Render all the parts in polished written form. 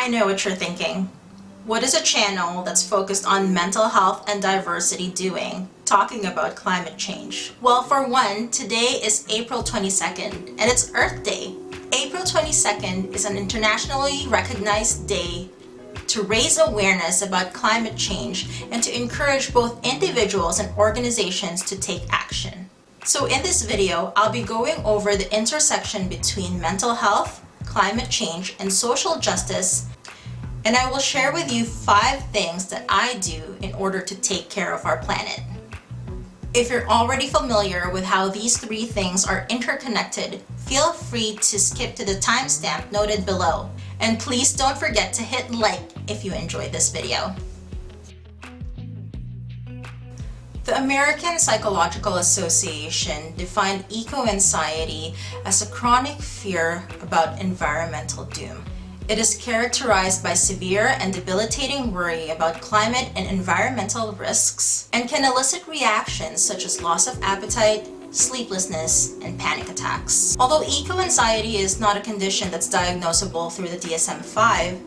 I know what you're thinking. What is a channel that's focused on mental health and diversity doing, talking about climate change? Well, for one, today is April 22nd, and it's Earth Day. April 22nd is an internationally recognized day to raise awareness about climate change and to encourage both individuals and organizations to take action. So in this video, I'll be going over the intersection between mental health, climate change, and social justice, and I will share with you 5 things that I do in order to take care of our planet. If you're already familiar with how these 3 things are interconnected, feel free to skip to the timestamp noted below. And please don't forget to hit like if you enjoyed this video. The American Psychological Association defined eco-anxiety as a chronic fear about environmental doom. It is characterized by severe and debilitating worry about climate and environmental risks and can elicit reactions such as loss of appetite, sleeplessness, and panic attacks. Although eco-anxiety is not a condition that's diagnosable through the DSM-5,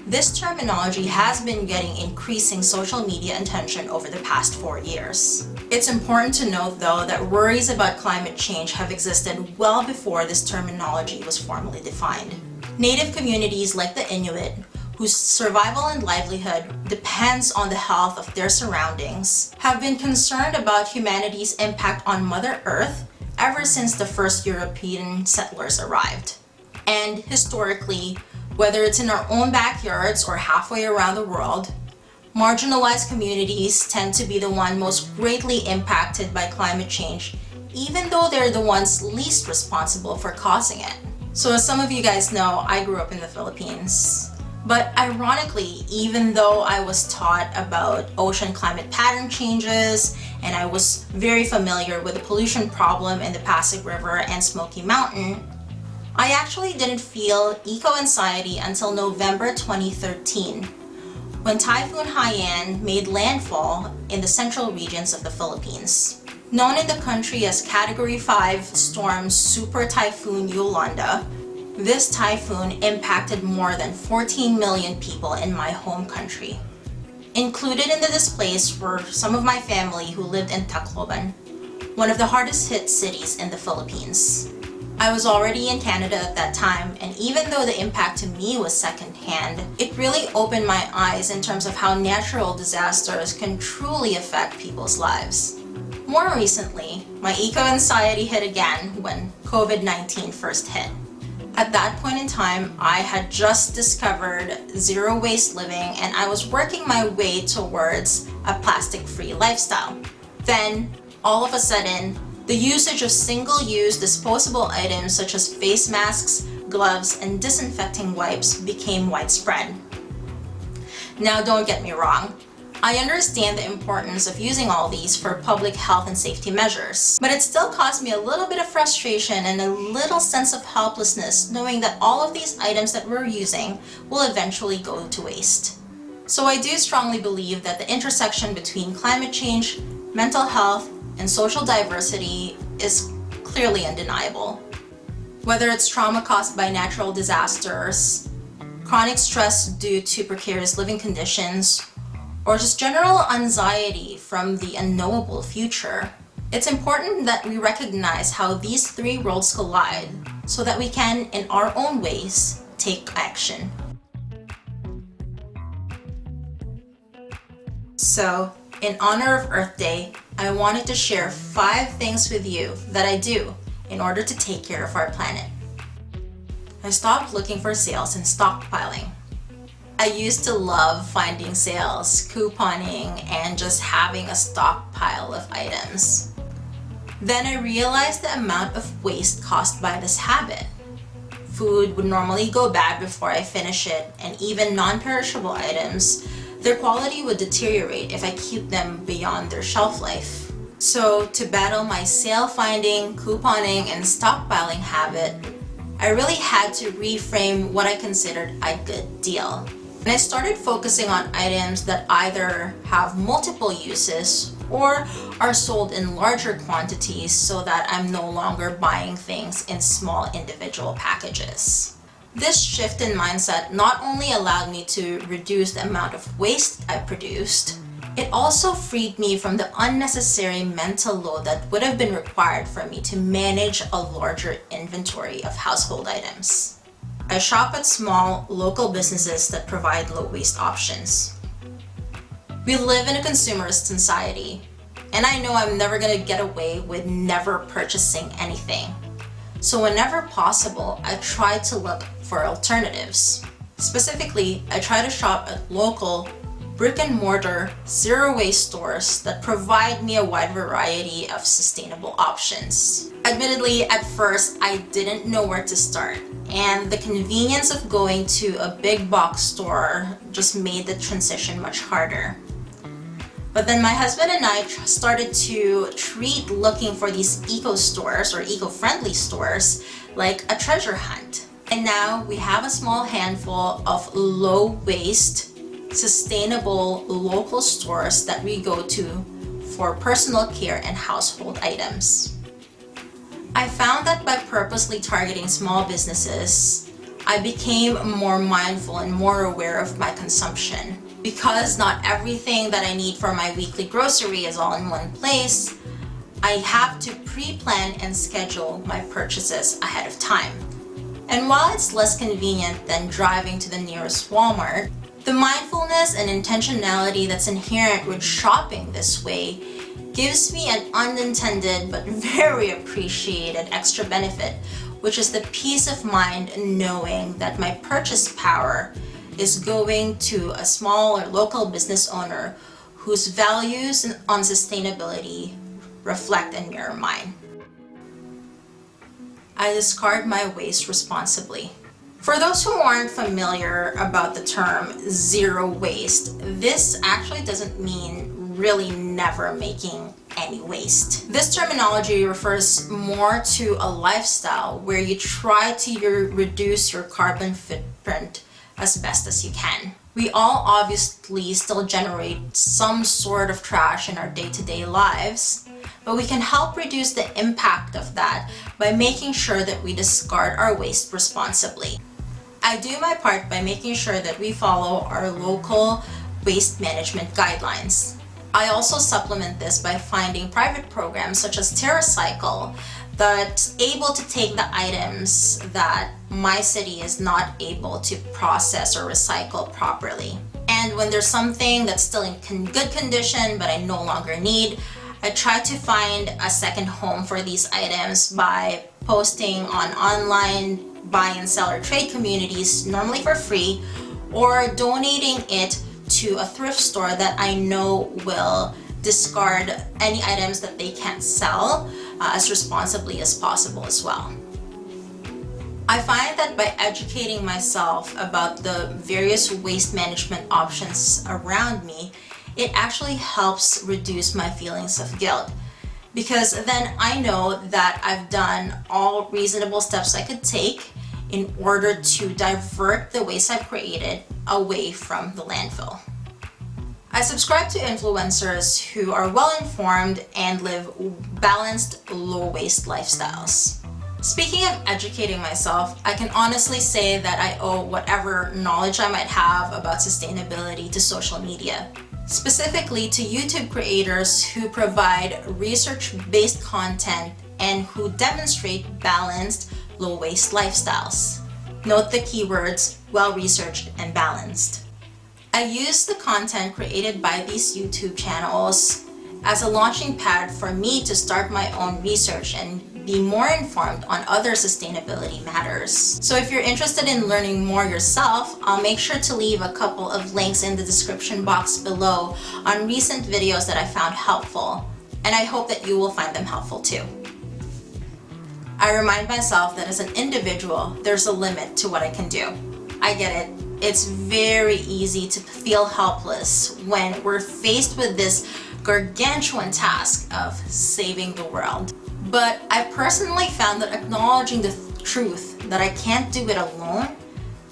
this terminology has been getting increasing social media attention over the past 4 years. It's important to note, though, that worries about climate change have existed well before this terminology was formally defined. Native communities like the Inuit, whose survival and livelihood depends on the health of their surroundings, have been concerned about humanity's impact on Mother Earth ever since the first European settlers arrived. And historically, whether it's in our own backyards or halfway around the world, marginalized communities tend to be the one most greatly impacted by climate change, even though they're the ones least responsible for causing it. So as some of you guys know, I grew up in the Philippines. But ironically, even though I was taught about ocean climate pattern changes and I was very familiar with the pollution problem in the Pasig River and Smoky Mountain, I actually didn't feel eco-anxiety until November 2013, when Typhoon Haiyan made landfall in the central regions of the Philippines. Known in the country as Category 5 storm Super Typhoon Yolanda, this typhoon impacted more than 14 million people in my home country. Included in the displaced were some of my family who lived in Tacloban, one of the hardest hit cities in the Philippines. I was already in Canada at that time, and even though the impact to me was secondhand, it really opened my eyes in terms of how natural disasters can truly affect people's lives. More recently, my eco-anxiety hit again when COVID-19 first hit. At that point in time, I had just discovered zero waste living and I was working my way towards a plastic-free lifestyle. Then, all of a sudden, the usage of single-use disposable items such as face masks, gloves, and disinfecting wipes became widespread. Now, don't get me wrong. I understand the importance of using all these for public health and safety measures, but it still caused me a little bit of frustration and a little sense of helplessness knowing that all of these items that we're using will eventually go to waste. So I do strongly believe that the intersection between climate change, mental health, and social diversity is clearly undeniable. Whether it's trauma caused by natural disasters, chronic stress due to precarious living conditions, or just general anxiety from the unknowable future, it's important that we recognize how these 3 worlds collide so that we can, in our own ways, take action. So, in honor of Earth Day, I wanted to share 5 things with you that I do in order to take care of our planet. I stopped looking for sales and stockpiling. I used to love finding sales, couponing, and just having a stockpile of items. Then I realized the amount of waste caused by this habit. Food would normally go bad before I finish it, and even non-perishable items, their quality would deteriorate if I keep them beyond their shelf life. So to battle my sale finding, couponing, and stockpiling habit, I really had to reframe what I considered a good deal. And I started focusing on items that either have multiple uses or are sold in larger quantities so that I'm no longer buying things in small individual packages. This shift in mindset not only allowed me to reduce the amount of waste I produced, it also freed me from the unnecessary mental load that would have been required for me to manage a larger inventory of household items. I shop at small, local businesses that provide low waste options. We live in a consumerist society, and I know I'm never going to get away with never purchasing anything. So whenever possible, I try to look for alternatives. Specifically, I try to shop at local, brick-and-mortar, zero-waste stores that provide me a wide variety of sustainable options. Admittedly, at first, I didn't know where to start, and the convenience of going to a big box store just made the transition much harder. But then my husband and I started to treat looking for these eco stores or eco-friendly stores like a treasure hunt. And now we have a small handful of low-waste, sustainable local stores that we go to for personal care and household items. I found that by purposely targeting small businesses, I became more mindful and more aware of my consumption. Because not everything that I need for my weekly grocery is all in one place, I have to pre-plan and schedule my purchases ahead of time. And while it's less convenient than driving to the nearest Walmart, the mindfulness and intentionality that's inherent with shopping this way gives me an unintended but very appreciated extra benefit, which is the peace of mind knowing that my purchase power is going to a small or local business owner whose values on sustainability reflect and mirror mine. I discard my waste responsibly. For those who aren't familiar about the term zero waste, this actually doesn't mean really never making any waste. This terminology refers more to a lifestyle where you try to reduce your carbon footprint as best as you can. We all obviously still generate some sort of trash in our day-to-day lives, but we can help reduce the impact of that by making sure that we discard our waste responsibly. I do my part by making sure that we follow our local waste management guidelines. I also supplement this by finding private programs such as TerraCycle that's able to take the items that my city is not able to process or recycle properly. And when there's something that's still in good condition but I no longer need, I try to find a second home for these items by posting on online buy and sell or trade communities, normally for free, or donating it to a thrift store that I know will discard any items that they can't sell as responsibly as possible as well. I find that by educating myself about the various waste management options around me, it actually helps reduce my feelings of guilt, because then I know that I've done all reasonable steps I could take in order to divert the waste I've created away from the landfill. I subscribe to influencers who are well informed and live balanced, low waste lifestyles. Speaking of educating myself, I can honestly say that I owe whatever knowledge I might have about sustainability to social media, specifically to YouTube creators who provide research-based content and who demonstrate balanced, low waste lifestyles. Note the keywords well-researched and balanced. I use the content created by these YouTube channels as a launching pad for me to start my own research and be more informed on other sustainability matters. So if you're interested in learning more yourself, I'll make sure to leave a couple of links in the description box below on recent videos that I found helpful, and I hope that you will find them helpful too. I remind myself that as an individual, there's a limit to what I can do. I get it. It's very easy to feel helpless when we're faced with this gargantuan task of saving the world. But I personally found that acknowledging the truth that I can't do it alone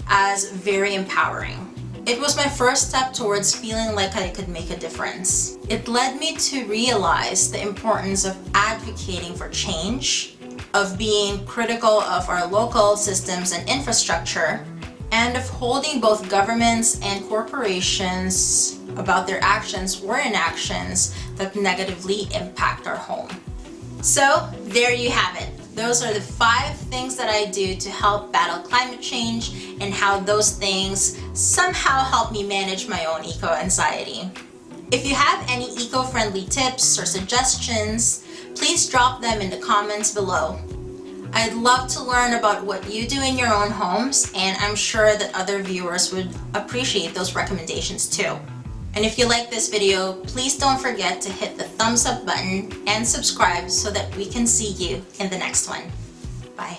as very empowering. It was my first step towards feeling like I could make a difference. It led me to realize the importance of advocating for change, of being critical of our local systems and infrastructure, and of holding both governments and corporations about their actions or inactions that negatively impact our home. So there you have it. Those are the 5 things that I do to help battle climate change and how those things somehow help me manage my own eco-anxiety. If you have any eco-friendly tips or suggestions, please drop them in the comments below. I'd love to learn about what you do in your own homes, and I'm sure that other viewers would appreciate those recommendations too. And if you like this video, please don't forget to hit the thumbs up button and subscribe so that we can see you in the next one. Bye.